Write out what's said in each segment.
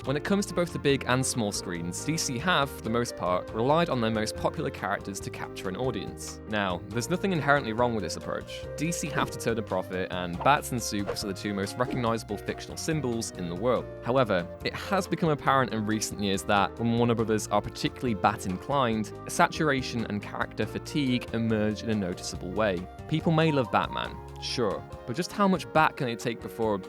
When it comes to both the big and small screens, DC have, for the most part, relied on their most popular characters to capture an audience. Now, there's nothing inherently wrong with this approach. DC have to turn a profit, and bats and soups are the two most recognizable fictional symbols in the world. However, it has become apparent in recent years that, when Warner Brothers are particularly bat-inclined, saturation and character fatigue emerge in a noticeable way. People may love Batman, sure, but just how much bat can it take before,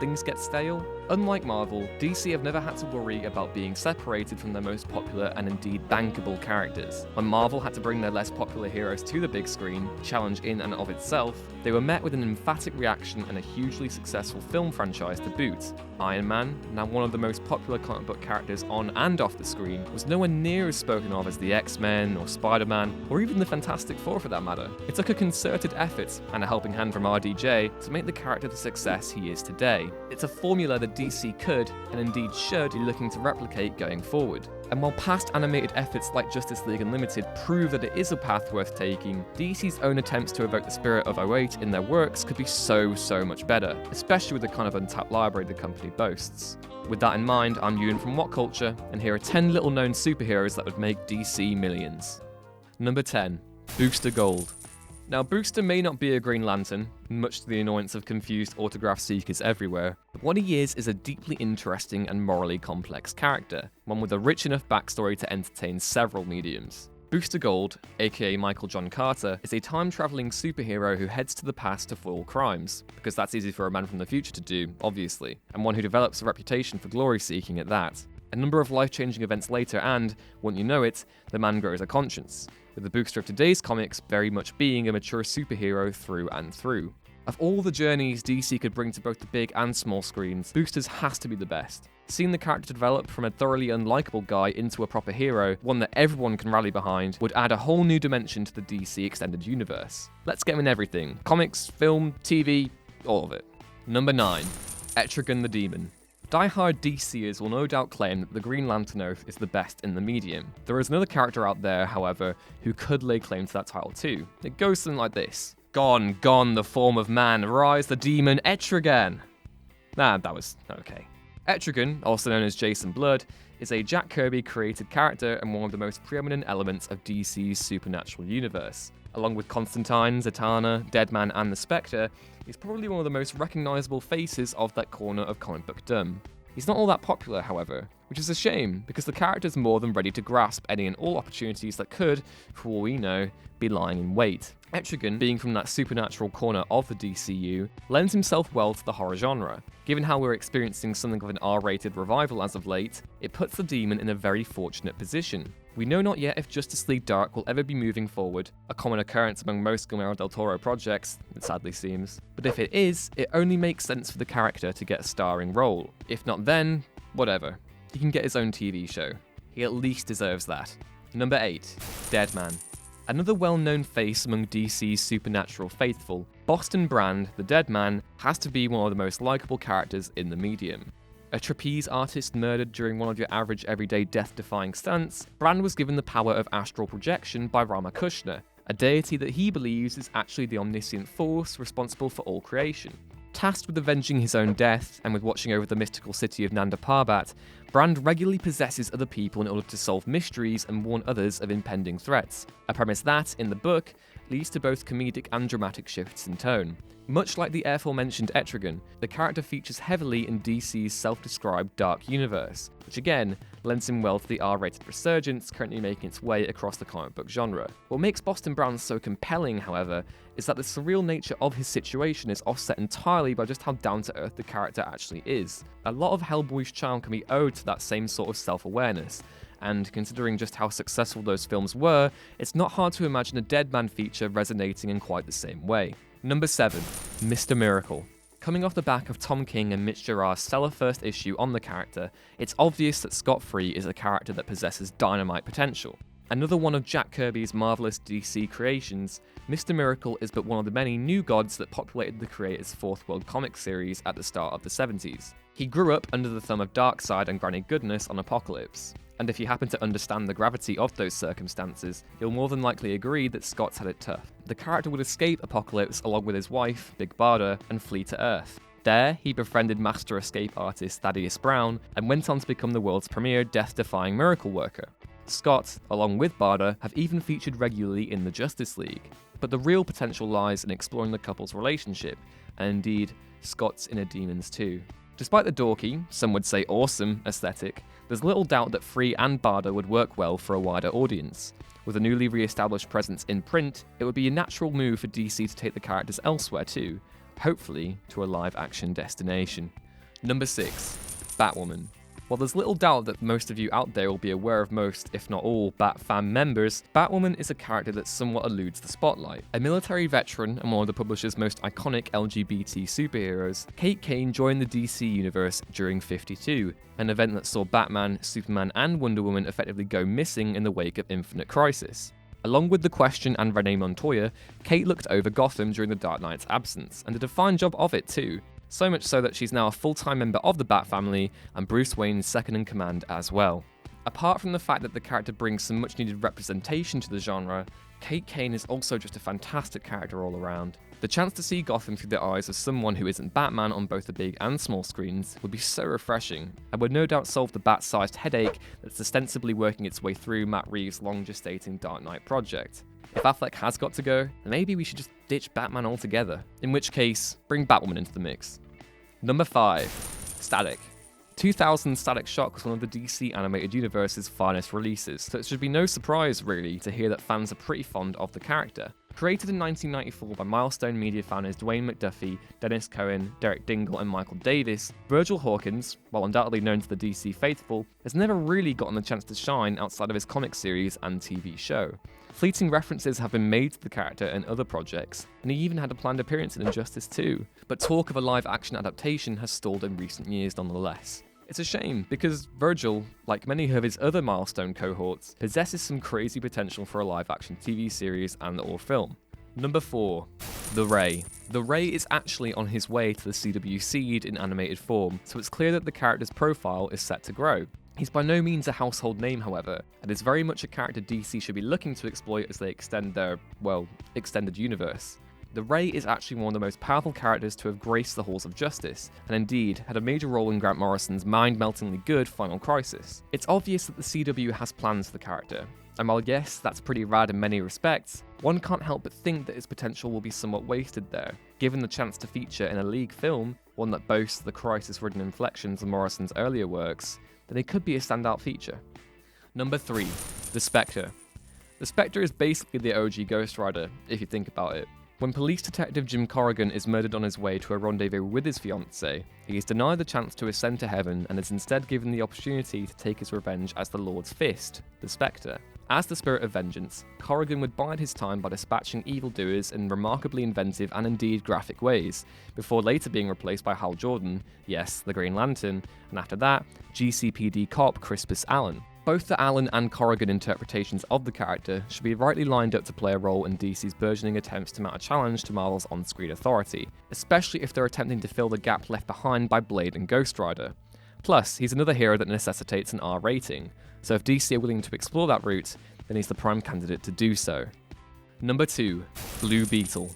things get stale? Unlike Marvel, DC have never had to worry about being separated from their most popular and indeed bankable characters. When Marvel had to bring their less popular heroes to the big screen, challenge in and of itself, they were met with an emphatic reaction and a hugely successful film franchise to boot. Iron Man, now one of the most popular comic book characters on and off the screen, was nowhere near as spoken of as the X-Men or Spider-Man, or even the Fantastic Four for that matter. It took a concerted effort and a helping hand from RDJ to make the character the success he is today. It's a formula that DC could, and indeed should, be looking to replicate going forward. And while past animated efforts like Justice League Unlimited prove that it is a path worth taking, DC's own attempts to evoke the spirit of '08 in their works could be so much better, especially with the kind of untapped library the company boasts. With that in mind, I'm Ewan from What Culture, and here are 10 little known superheroes that would make DC millions. Number 10. Booster Gold. Now, Booster may not be a Green Lantern, much to the annoyance of confused autograph seekers everywhere, but what he is a deeply interesting and morally complex character, one with a rich enough backstory to entertain several mediums. Booster Gold, aka Michael John Carter, is a time-traveling superhero who heads to the past to foil crimes, because that's easy for a man from the future to do, obviously, and one who develops a reputation for glory-seeking at that. A number of life-changing events later and, wouldn't you know it, the man grows a conscience, with the Booster of today's comics very much being a mature superhero through and through. Of all the journeys DC could bring to both the big and small screens, Booster's has to be the best. Seeing the character develop from a thoroughly unlikable guy into a proper hero, one that everyone can rally behind, would add a whole new dimension to the DC extended universe. Let's get him in everything. Comics, film, TV, all of it. Number 9. Etrigan the Demon. Die-hard DCers will no doubt claim that the Green Lantern Oath is the best in the medium. There is another character out there, however, who could lay claim to that title too. It goes something like this. Gone, gone the form of man, rise the demon Etrigan. That was okay. Etrigan, also known as Jason Blood, is a Jack Kirby created character and one of the most preeminent elements of DC's supernatural universe. Along with Constantine, Zatanna, Deadman, and the Spectre, he's probably one of the most recognizable faces of that corner of comic bookdom. He's not all that popular, however, which is a shame, because the character's more than ready to grasp any and all opportunities that could, for all we know, be lying in wait. Etrigan, being from that supernatural corner of the DCU, lends himself well to the horror genre. Given how we're experiencing something of an R-rated revival as of late, it puts the demon in a very fortunate position. We know not yet if Justice League Dark will ever be moving forward, a common occurrence among most Guillermo del Toro projects, it sadly seems. But if it is, it only makes sense for the character to get a starring role. If not then, whatever. He can get his own TV show. He at least deserves that. Number 8. Deadman. Another well-known face among DC's supernatural faithful, Boston Brand, the Deadman, has to be one of the most likable characters in the medium. A trapeze artist murdered during one of your average everyday death-defying stunts, Brand was given the power of astral projection by Ramakrishna, a deity that he believes is actually the omniscient force responsible for all creation. Tasked with avenging his own death, and with watching over the mystical city of Nanda Parbat, Brand regularly possesses other people in order to solve mysteries and warn others of impending threats, a premise that, in the book, leads to both comedic and dramatic shifts in tone. Much like the aforementioned Etrigan, the character features heavily in DC's self-described dark universe, which again lends him well to the R-rated resurgence currently making its way across the comic book genre. What makes Boston Brand so compelling, however, is that the surreal nature of his situation is offset entirely by just how down-to-earth the character actually is. A lot of Hellboy's charm can be owed to that same sort of self-awareness, and considering just how successful those films were, it's not hard to imagine a Deadman feature resonating in quite the same way. Number 7. Mr. Miracle. Coming off the back of Tom King and Mitch Gerads' stellar first issue on the character, it's obvious that Scott Free is a character that possesses dynamite potential. Another one of Jack Kirby's marvelous DC creations, Mr. Miracle is but one of the many new gods that populated the creator's Fourth World comic series at the start of the 70s. He grew up under the thumb of Darkseid and Granny Goodness on Apokolips, and if you happen to understand the gravity of those circumstances, you'll more than likely agree that Scott's had it tough. The character would escape Apokolips along with his wife, Big Barda, and flee to Earth. There, he befriended master escape artist Thaddeus Brown and went on to become the world's premier death-defying miracle worker. Scott, along with Barda, have even featured regularly in the Justice League. But the real potential lies in exploring the couple's relationship, and indeed, Scott's inner demons too. Despite the dorky, some would say awesome, aesthetic, there's little doubt that Free and Barda would work well for a wider audience. With a newly re-established presence in print, it would be a natural move for DC to take the characters elsewhere too, hopefully to a live-action destination. Number 6. Batwoman. While there's little doubt that most of you out there will be aware of most, if not all, Bat fam members, Batwoman is a character that somewhat eludes the spotlight. A military veteran and one of the publisher's most iconic LGBT superheroes, Kate Kane joined the DC universe during 52, an event that saw Batman, Superman and Wonder Woman effectively go missing in the wake of Infinite Crisis. Along with The Question and Renee Montoya, Kate looked over Gotham during the Dark Knight's absence, and did a fine job of it too. So much so that she's now a full-time member of the Bat family, and Bruce Wayne's second-in-command as well. Apart from the fact that the character brings some much-needed representation to the genre, Kate Kane is also just a fantastic character all around. The chance to see Gotham through the eyes of someone who isn't Batman on both the big and small screens would be so refreshing, and would no doubt solve the bat-sized headache that's ostensibly working its way through Matt Reeves' long-gestating Dark Knight project. If Affleck has got to go, then maybe we should just ditch Batman altogether, in which case, bring Batwoman into the mix. Number 5. Static. 2000's Static Shock was one of the DC animated universe's finest releases, so it should be no surprise, really, to hear that fans are pretty fond of the character. Created in 1994 by Milestone Media founders Dwayne McDuffie, Dennis Cohen, Derek Dingle and Michael Davis, Virgil Hawkins, while undoubtedly known to the DC faithful, has never really gotten the chance to shine outside of his comic series and TV show. Fleeting references have been made to the character in other projects, and he even had a planned appearance in Injustice 2, but talk of a live-action adaptation has stalled in recent years nonetheless. It's a shame, because Virgil, like many of his other Milestone cohorts, possesses some crazy potential for a live-action TV series and or film. Number 4. The Ray. The Ray is actually on his way to the CW Seed in animated form, so it's clear that the character's profile is set to grow. He's by no means a household name, however, and is very much a character DC should be looking to exploit as they extend their, well, extended universe. The Ray is actually one of the most powerful characters to have graced the halls of justice, and indeed had a major role in Grant Morrison's mind-meltingly good Final Crisis. It's obvious that the CW has plans for the character, and while yes, that's pretty rad in many respects, one can't help but think that its potential will be somewhat wasted there. Given the chance to feature in a League film, one that boasts the crisis-ridden inflections of Morrison's earlier works, then it could be a standout feature. Number 3. The Spectre. The Spectre is basically the OG Ghost Rider, if you think about it. When police detective Jim Corrigan is murdered on his way to a rendezvous with his fiancée, he is denied the chance to ascend to heaven and is instead given the opportunity to take his revenge as the Lord's Fist, the Spectre. As the spirit of vengeance, Corrigan would bide his time by dispatching evildoers in remarkably inventive and indeed graphic ways, before later being replaced by Hal Jordan, yes, the Green Lantern, and after that, GCPD cop Crispus Allen. Both the Allen and Corrigan interpretations of the character should be rightly lined up to play a role in DC's burgeoning attempts to mount a challenge to Marvel's on-screen authority, especially if they're attempting to fill the gap left behind by Blade and Ghost Rider. Plus, he's another hero that necessitates an R rating, so if DC are willing to explore that route, then he's the prime candidate to do so. Number 2. Blue Beetle.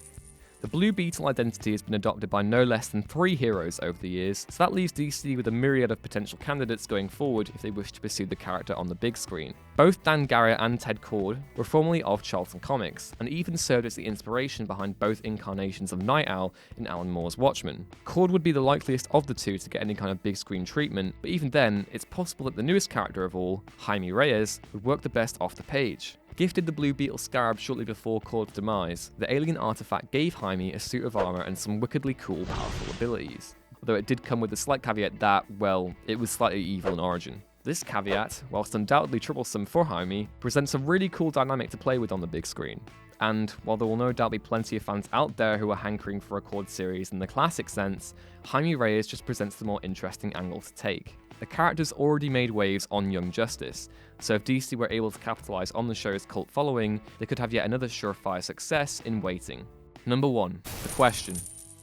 The Blue Beetle identity has been adopted by no less than 3 heroes over the years, so that leaves DC with a myriad of potential candidates going forward if they wish to pursue the character on the big screen. Both Dan Garrett and Ted Kord were formerly of Charlton Comics, and even served as the inspiration behind both incarnations of Night Owl in Alan Moore's Watchmen. Kord would be the likeliest of the two to get any kind of big screen treatment, but even then, it's possible that the newest character of all, Jaime Reyes, would work the best off the page. Gifted the Blue Beetle scarab shortly before Kord's demise, the alien artifact gave Jaime a suit of armor and some wickedly cool, powerful abilities. Although it did come with the slight caveat that, well, it was slightly evil in origin. This caveat, whilst undoubtedly troublesome for Jaime, presents a really cool dynamic to play with on the big screen. And while there will no doubt be plenty of fans out there who are hankering for a Kord series in the classic sense, Jaime Reyes just presents the more interesting angle to take. The character's already made waves on Young Justice, so if DC were able to capitalise on the show's cult following, they could have yet another surefire success in waiting. Number 1. The Question.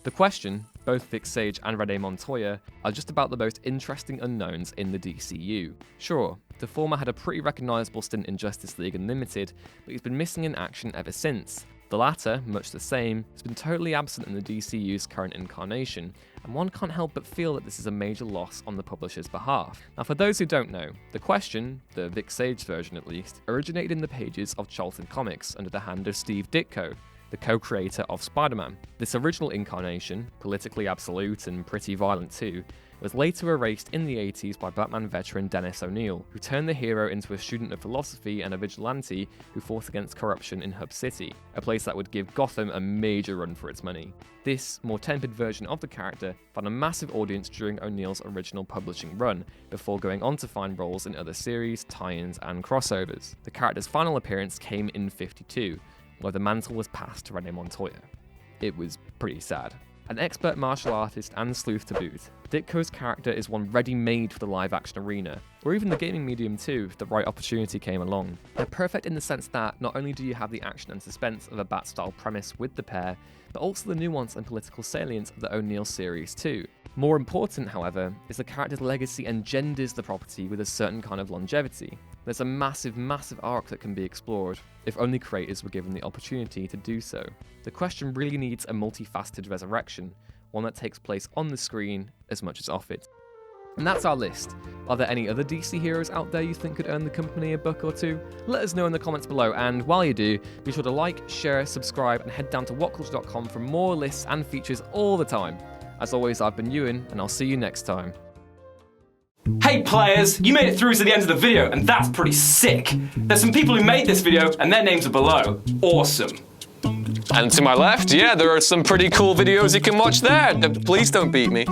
The Question, both Vic Sage and Renee Montoya, are just about the most interesting unknowns in the DCU. Sure, the former had a pretty recognisable stint in Justice League Unlimited, but he's been missing in action ever since, The latter, much the same, has been totally absent in the DCU's current incarnation, and one can't help but feel that this is a major loss on the publisher's behalf. Now, for those who don't know, the Question, the Vic Sage version at least, originated in the pages of Charlton Comics under the hand of Steve Ditko, the co-creator of Spider-Man. This original incarnation, politically absolute and pretty violent too, was later erased in the 80s by Batman veteran Dennis O'Neil, who turned the hero into a student of philosophy and a vigilante who fought against corruption in Hub City, a place that would give Gotham a major run for its money. This, more tempered version of the character found a massive audience during O'Neil's original publishing run, before going on to find roles in other series, tie-ins, and crossovers. The character's final appearance came in 52, where the mantle was passed to Renee Montoya. It was pretty sad. An expert martial artist and sleuth to boot, Ditko's character is one ready-made for the live-action arena, or even the gaming medium too, if the right opportunity came along. They're perfect in the sense that not only do you have the action and suspense of a Bat-style premise with the pair, but also the nuance and political salience of the O'Neil series too. More important, however, is the character's legacy engenders the property with a certain kind of longevity. There's a massive, massive arc that can be explored, if only creators were given the opportunity to do so. The Question really needs a multifaceted resurrection, one that takes place on the screen as much as off it. And that's our list. Are there any other DC heroes out there you think could earn the company a buck or two? Let us know in the comments below, and while you do, be sure to like, share, subscribe, and head down to whatculture.com for more lists and features all the time. As always, I've been Ewan, and I'll see you next time. Hey players, you made it through to the end of the video, and that's pretty sick. There's some people who made this video, and their names are below. Awesome. And to my left, yeah, there are some pretty cool videos you can watch there. Please don't beat me.